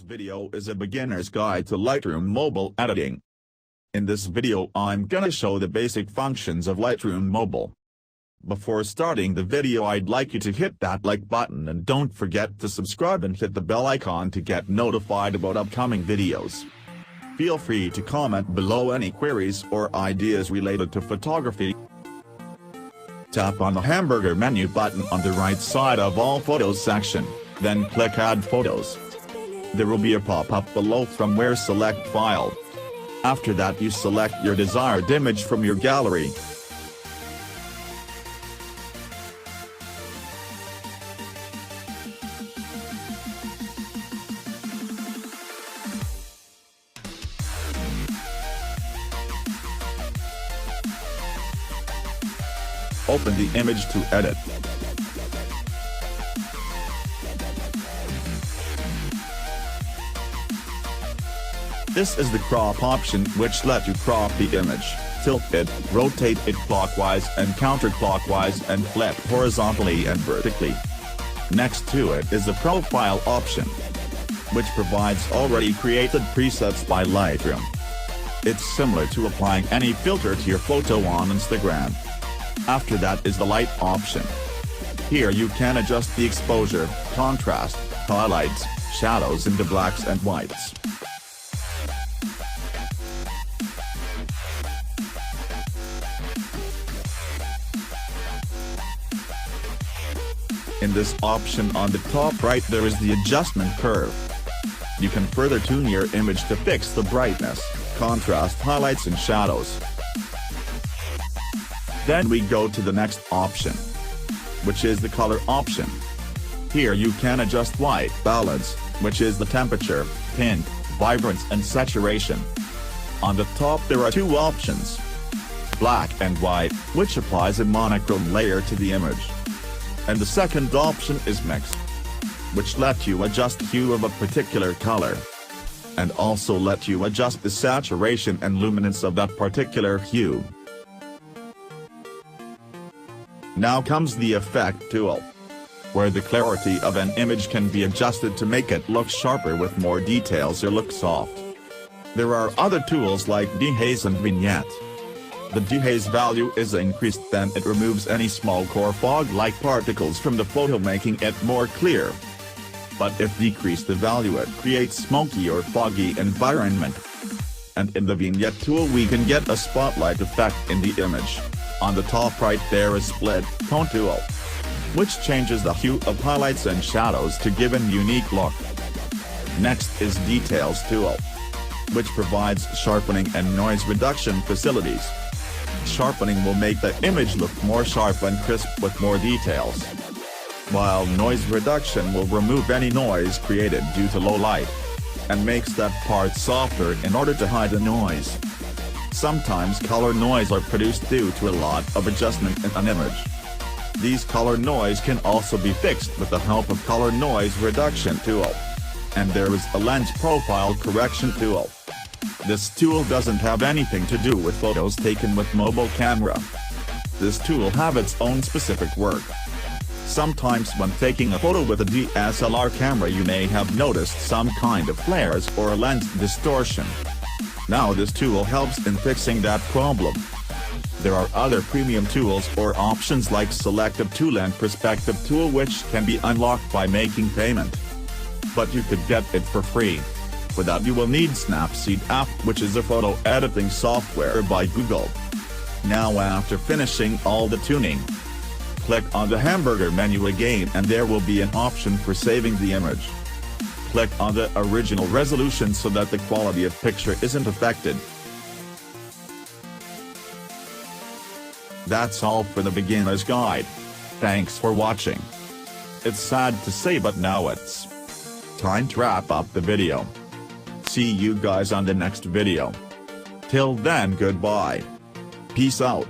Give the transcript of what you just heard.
video is a beginner's guide to Lightroom mobile editing. In this video I'm gonna show the basic functions of Lightroom Mobile. Before starting the video I'd like you to hit that like button and don't forget to subscribe and hit the bell icon to get notified about upcoming videos. Feel free to comment below any queries or ideas related to photography. Tap on the hamburger menu button on the right side of All Photos section, then click Add Photos. There will be a pop-up below from where select File. After that you select your desired image from your gallery. Open the image to edit. This is the crop option, which lets you crop the image, tilt it, rotate it clockwise and counterclockwise and flip horizontally and vertically. Next to it is the profile option, which provides already created presets by Lightroom. It's similar to applying any filter to your photo on Instagram. After that is the light option. Here you can adjust the exposure, contrast, highlights, shadows into blacks and whites. In this option on the top right there is the adjustment curve. You can further tune your image to fix the brightness, contrast, highlights and shadows. Then we go to the next option, which is the color option. Here you can adjust white balance, which is the temperature, tint, vibrance and saturation. On the top there are two options, black and white, which applies a monochrome layer to the image. And the second option is mix, which lets you adjust hue of a particular color. And also let you adjust the saturation and luminance of that particular hue. Now comes the Effect tool, where the clarity of an image can be adjusted to make it look sharper with more details or look soft. There are other tools like Dehaze and Vignette. The dehaze value is increased, then it removes any small core fog-like particles from the photo, making it more clear. But if decreased the value, it creates smoky or foggy environment. And in the Vignette tool we can get a spotlight effect in the image. On the top right there is Split Tone tool, which changes the hue of highlights and shadows to give a unique look. Next is Details tool, which provides sharpening and noise reduction facilities. Sharpening will make the image look more sharp and crisp with more details, while noise reduction will remove any noise created due to low light, and makes that part softer in order to hide the noise. Sometimes color noise are produced due to a lot of adjustment in an image. These color noise can also be fixed with the help of Color Noise Reduction tool. And there is a Lens Profile Correction tool. This tool doesn't have anything to do with photos taken with mobile camera. This tool have its own specific work. Sometimes when taking a photo with a DSLR camera you may have noticed some kind of flares or lens distortion. Now this tool helps in fixing that problem. There are other premium tools or options like Selective Tool and Perspective Tool, which can be unlocked by making payment. But you could get it for free. For that you will need Snapseed app, which is a photo editing software by Google. Now after finishing all the tuning, click on the hamburger menu again and there will be an option for saving the image. Click on the original resolution so that the quality of picture isn't affected. That's all for the beginner's guide. Thanks for watching. It's sad to say, but now it's time to wrap up the video. See you guys on the next video. Till then, goodbye. Peace out.